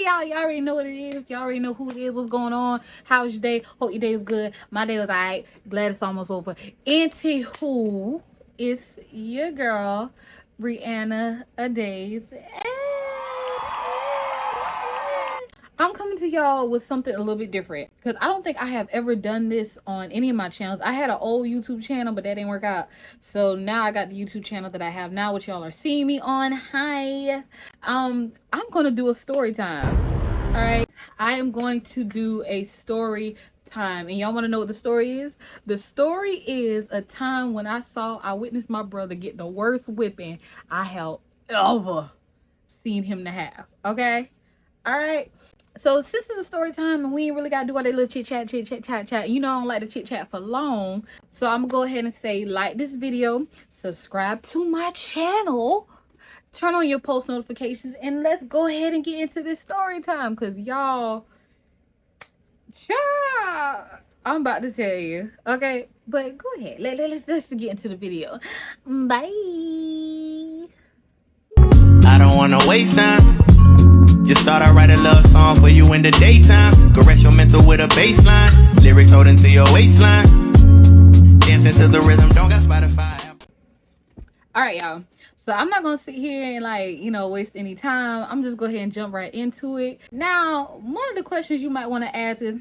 y'all already know what it is. Y'all already know who it is, what's going on. How was your day? Hope your day was good. My day was alright. Glad it's almost over. Anywho, it's your girl, Brianna Adays. I'm coming to y'all with something a little bit different because I don't think I have ever done this on any of my channels. I had an old YouTube channel, but that didn't work out. So now I got the YouTube channel that I have now, which y'all are seeing me on. Hi. I'm going to do a story time. All right. I am going to do a story time. And y'all want to know what the story is? The story is a time when I witnessed my brother get the worst whipping I have ever seen him to have. Okay. All right. So since it's a story time and we ain't really gotta do all that little chit chat, you know I don't like to chit chat for long. So I'm gonna go ahead and say like this video, subscribe to my channel, turn on your post notifications, and let's go ahead and get into this story time. Cause y'all, I'm about to tell you, okay? But go ahead, let's get into the video. Bye. I don't wanna waste time. Just thought I'd write a love song for you in the daytime. Caress your mental with a bass line. Lyrics holding to your waistline. Dancing to the rhythm, don't got Spotify. Alright, y'all. So I'm not gonna sit here and waste any time. I'm just go ahead and jump right into it. Now, one of the questions you might want to ask is,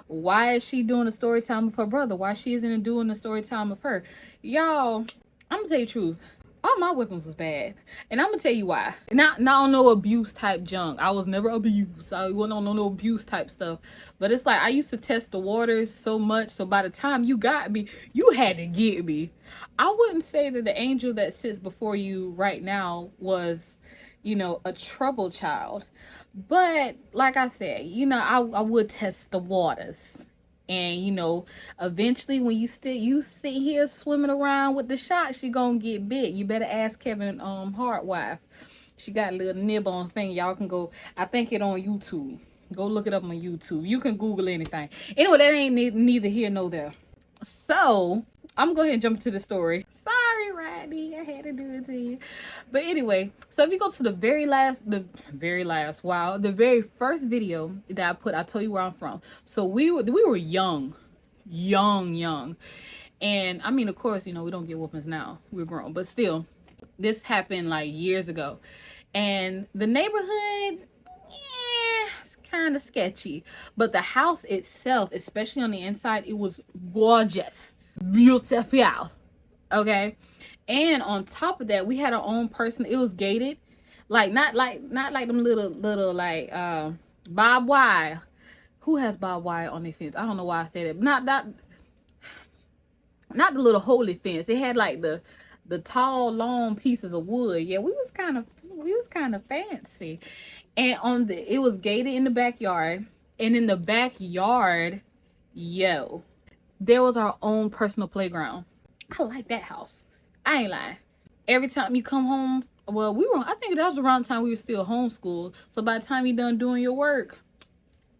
why is she doing a story time of her brother? Why she isn't doing a story time of her? Y'all, I'm gonna tell you the truth. All my whippings was bad. And I'm gonna tell you why. Not on no abuse type junk. I was never abused. I wasn't on no abuse type stuff. But it's like I used to test the waters so much. So by the time you got me, you had to get me. I wouldn't say that the angel that sits before you right now was, a troubled child. But like I said, I would test the waters. And eventually when you sit here swimming around with the shark, she gonna get bit. You better ask Kevin Hart wife. She got a little nib on thing. Y'all can go, I think it on YouTube. Go look it up on YouTube. You can Google anything. Anyway, that ain't neither here nor there. So I'm gonna go ahead and jump into the story. Sorry, Rodney, I had to do it to you. But anyway, so if you go to the very first video that I put, I tell you where I'm from. So we were young. And I mean, of course, we don't get whoopings now. We're grown. But still, this happened like years ago. And the neighborhood, it's kind of sketchy. But the house itself, especially on the inside, it was gorgeous. Beautiful. Okay. And on top of that, we had our own person. It was gated. Like not like them little like barbed wire. Who has barbed wire on their fence? I don't know why I said it. Not the little holy fence. It had like the tall long pieces of wood. Yeah, we was kind of fancy. And it was gated in the backyard. And in the backyard, there was our own personal playground. I like that house. I ain't lying. Every time you come home, well, I think that was around the time we were still homeschooled. So by the time you done doing your work,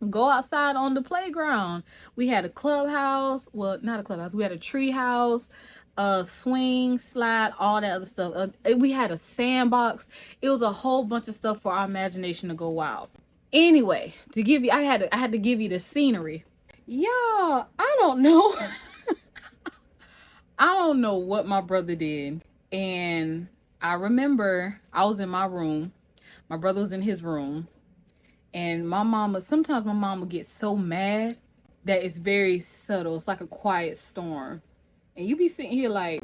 go outside on the playground. We had a clubhouse. Well, not a clubhouse. We had a tree house, a swing, slide, all that other stuff. We had a sandbox. It was a whole bunch of stuff for our imagination to go wild. Anyway, I had to give you the scenery. Y'all, I don't know. I don't know what my brother did. And I remember I was in my room. My brother was in his room. And sometimes my mama gets so mad that it's very subtle. It's like a quiet storm. And you be sitting here like,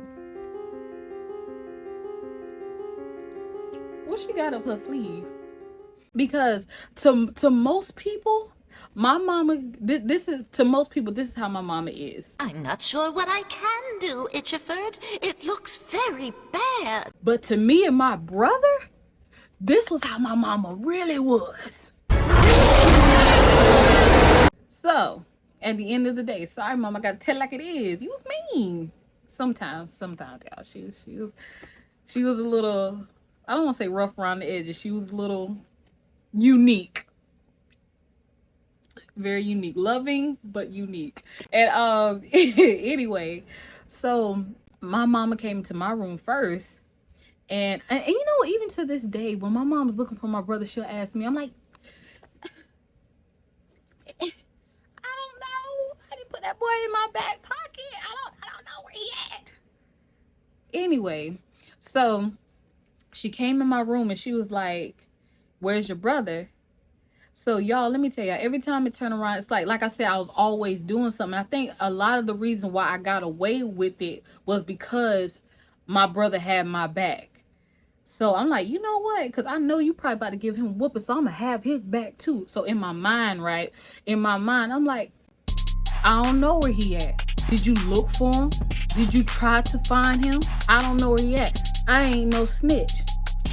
what she got up her sleeve? Because to most people, my mama, this is how my mama is. I'm not sure what I can do, Itchiford. It looks very bad. But to me and my brother, this was how my mama really was. So, at the end of the day, sorry, mom, I gotta tell it like it is. You was mean. Sometimes, y'all. She was a little, I don't want to say rough around the edges. She was a little unique. Very unique. Loving, but unique. And anyway, so my mama came to my room first. And even to this day, when my mom's looking for my brother, she'll ask me, I'm like, boy in my back pocket. I don't know where he at. Anyway, so she came in my room and she was like, where's your brother? So y'all, let me tell y'all, every time it turned around, it's like I said, I was always doing something. I think a lot of the reason why I got away with it was because my brother had my back. So I'm like, you know what? Because I know you probably about to give him a whooping, so I'm going to have his back too. So in my mind, right? In my mind, I'm like, I don't know where he at. Did you look for him? Did you try to find him? I don't know where he at. I ain't no snitch.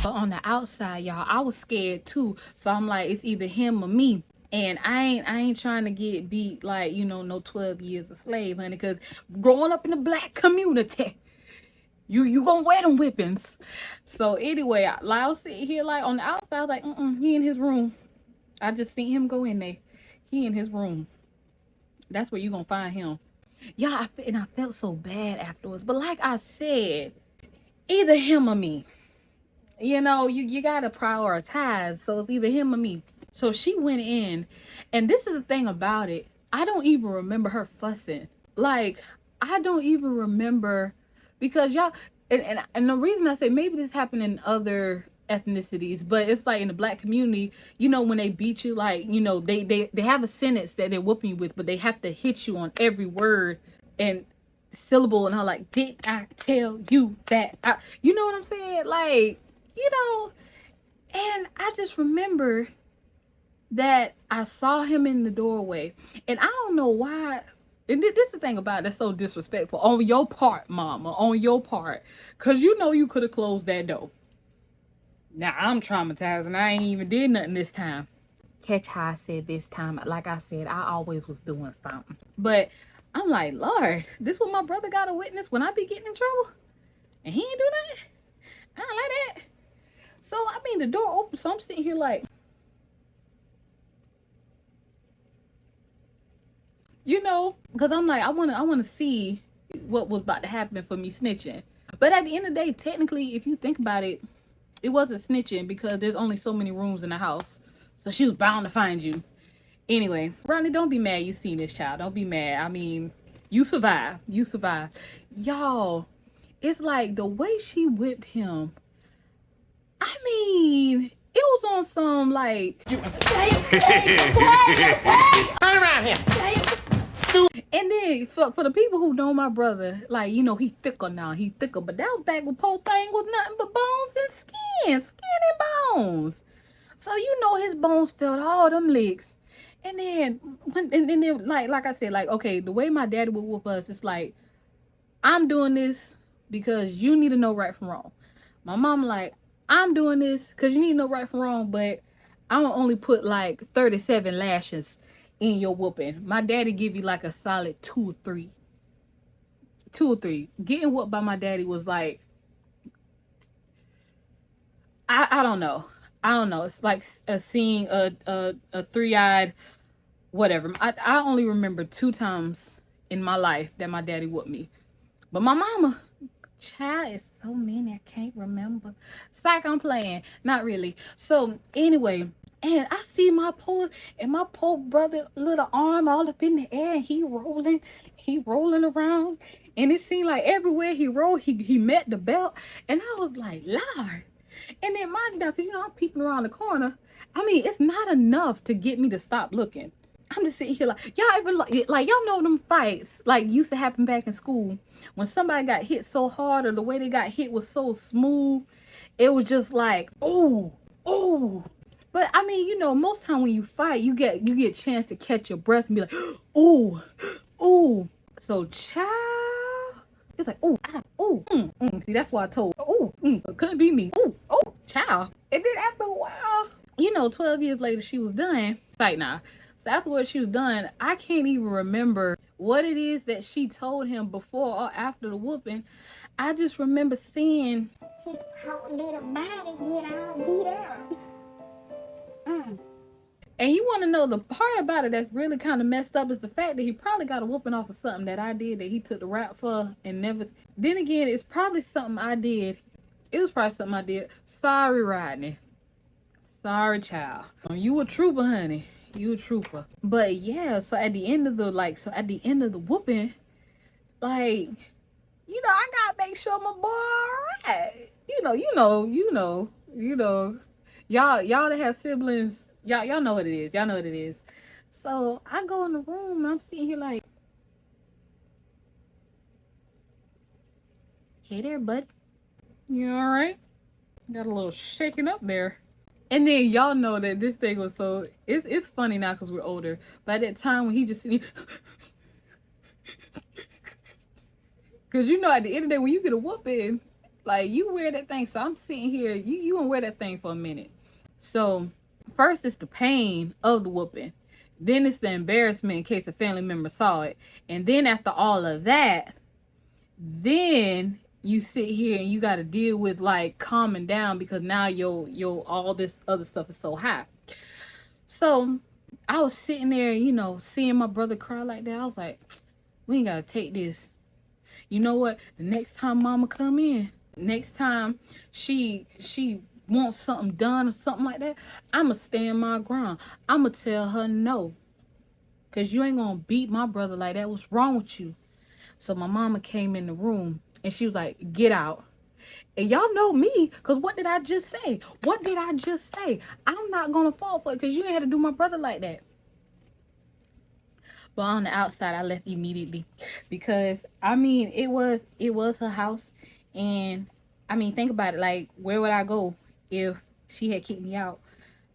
But on the outside, y'all, I was scared too. So I'm like, it's either him or me. And I ain't trying to get beat like, you know, no 12 years a slave, honey. Because growing up in the black community, you gonna wear them whippings. So anyway, I was sitting here like on the outside, I was like, he in his room. I just seen him go in there. He in his room. That's where you gonna find him. Yeah, I felt so bad afterwards. But like I said, either him or me. You know, you gotta prioritize. So it's either him or me. So she went in, and this is the thing about it. I don't even remember her fussing. Like, I don't even remember, because y'all, and the reason I say maybe this happened in other ethnicities, but it's like in the black community, you know, when they beat you, like, you know, they have a sentence that they're whooping you with, but they have to hit you on every word and syllable, and I'm like, did I tell you that? You know what I'm saying? Like, you know, and I just remember that I saw him in the doorway, and I don't know why. And this is the thing about it that's so disrespectful on your part, mama, on your part, because you know you could have closed that door. Now I'm traumatized and I ain't even did nothing this time. Catch how I said this time. Like I said, I always was doing something. But I'm like, Lord, this what my brother got to witness when I be getting in trouble? And he ain't do nothing? I don't like that. So, I mean, the door open, so I'm sitting here like, you know, because I'm like, I want to see what was about to happen for me snitching. But at the end of the day, technically, if you think about it, it wasn't snitching because there's only so many rooms in the house. So she was bound to find you. Anyway, Rodney, don't be mad you seen this child. Don't be mad. I mean, you survived. You survived. Y'all, it's like the way she whipped him. I mean, it was on some like... Turn around here. And then for the people who know my brother, like, you know, he thicker now. He thicker. But that was back when Poe thing was nothing but bones and skin. Skin and bones. So, you know, his bones felt all them licks. And then, like I said, like, okay, the way my daddy would whoop us, it's like, I'm doing this because you need to know right from wrong. My mom like, I'm doing this because you need to know right from wrong, but I'm gonna only put like 37 lashes in your whooping. My daddy give you like a solid 2 or 3. 2 or 3. Getting whooped by my daddy was like, I don't know. I don't know. It's like seeing a 3-eyed whatever. I only remember 2 times in my life that my daddy whooped me. But my mama, child, is so many I can't remember. Psych, I'm playing. Not really. So anyway, and I see my poor brother little arm all up in the air, and he rolling around, and it seemed like everywhere he rolled, he met the belt, and I was like, Lord. And then mind you, because you know I'm peeping around the corner. I mean, it's not enough to get me to stop looking. I'm just sitting here like, y'all ever like y'all know them fights like used to happen back in school when somebody got hit so hard or the way they got hit was so smooth, it was just like, oh. But I mean, you know, most time when you fight, you get a chance to catch your breath and be like, ooh. So child, it's like, see, that's why I told, it couldn't be me. Child. And then after a while, you know, 12 years later, she was done. Sight now. So afterwards she was done, I can't even remember what it is that she told him before or after the whooping. I just remember seeing his poor little body get all beat up. And you want to know the part about it that's really kind of messed up is the fact that he probably got a whooping off of something that I did that he took the rap for and never. Then again, it's probably something I did. It was probably something I did. Sorry, Rodney. Sorry, child. You a trooper, honey. You a trooper. But yeah, so at the end of the whooping, like, you know, I gotta make sure my boy alright. Y'all that have siblings, y'all know what it is. Y'all know what it is. So I go in the room and I'm sitting here like, hey there, bud. You alright? Got a little shaking up there. And then y'all know that this thing was so, it's funny now because we're older. But at that time when he just sitting, because you know at the end of the day when you get a whooping, like you wear that thing. So I'm sitting here, you gonna wear that thing for a minute. So first it's the pain of the whooping. Then it's the embarrassment in case a family member saw it. And then after all of that, then you sit here and you got to deal with like calming down because now your all this other stuff is so high. So I was sitting there, you know, seeing my brother cry like that. I was like, we ain't got to take this. You know what? The next time mama come in, next time she wants something done or something like that, I'ma stand my ground. I'ma tell her no. Cause you ain't gonna beat my brother like that. What's wrong with you? So my mama came in the room and she was like, get out. And y'all know me, because what did I just say? What did I just say? I'm not going to fall for it because you ain't had to do my brother like that. But on the outside, I left immediately because, I mean, it was her house. And, I mean, think about it. Like, where would I go if she had kicked me out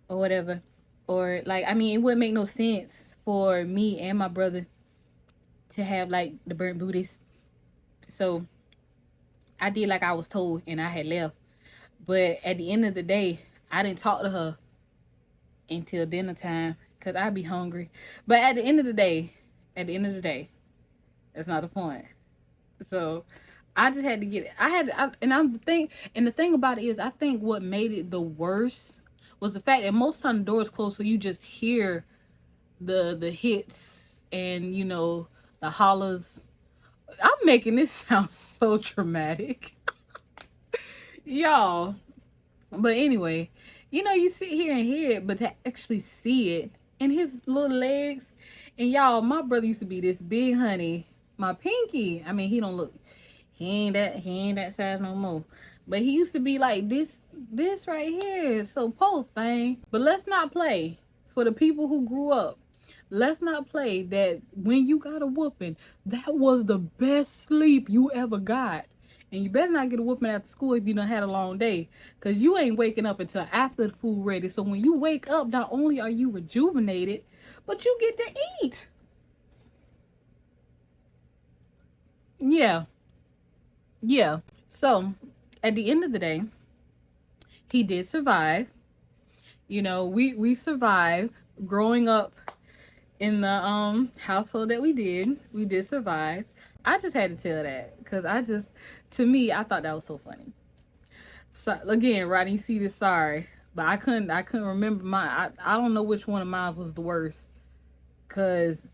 or whatever? Or, like, I mean, it wouldn't make no sense for me and my brother to have, like, the burnt booties. So I did like I was told and I had left. But at the end of the day, I didn't talk to her until dinner time because I'd be hungry. But at the end of the day, that's not the point. So I just had to get it. The thing about it is, I think what made it the worst was the fact that most of the time the door's closed, so you just hear the hits and, you know, the hollers. I'm making this sound so traumatic. Y'all. But anyway, you know, you sit here and hear it, but to actually see it and his little legs. And y'all, my brother used to be this big, honey. My pinky. I mean, he ain't that size no more. But he used to be like this right here. So poor thing. But let's not play. For the people who grew up, let's not play that when you got a whooping, that was the best sleep you ever got. And you better not get a whooping after school if you done had a long day. Because you ain't waking up until after the food ready. So when you wake up, not only are you rejuvenated, but you get to eat. Yeah. So at the end of the day, he did survive. You know, we survived growing up in the household that we did survive. I just had to tell that because to me, I thought that was so funny. So again, Rodney, you see this, sorry, but I couldn't remember mine. I don't know which one of mine was the worst because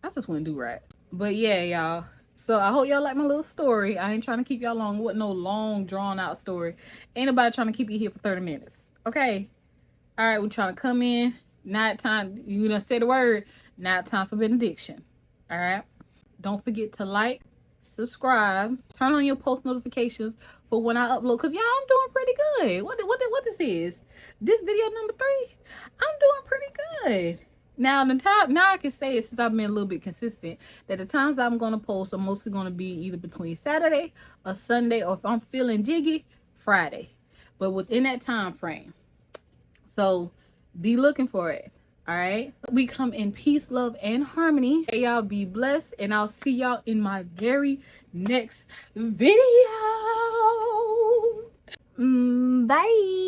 I just wouldn't do right. But yeah, y'all. So I hope y'all like my little story. I ain't trying to keep y'all long. What no long drawn out story. Ain't nobody trying to keep you here for 30 minutes. Okay. All right, we're trying to come in. Night time. You done say the word. Night time for benediction. All right. Don't forget to like, subscribe, turn on your post notifications for when I upload. Cause y'all, I'm doing pretty good. What this is? This video number 3. I'm doing pretty good. Now I can say it since I've been a little bit consistent that the times I'm gonna post are mostly gonna be either between Saturday or Sunday, or if I'm feeling jiggy, Friday. But within that time frame. So be looking for it. All right. We come in peace, love, and harmony. Hey, y'all be blessed. And I'll see y'all in my very next video. Bye.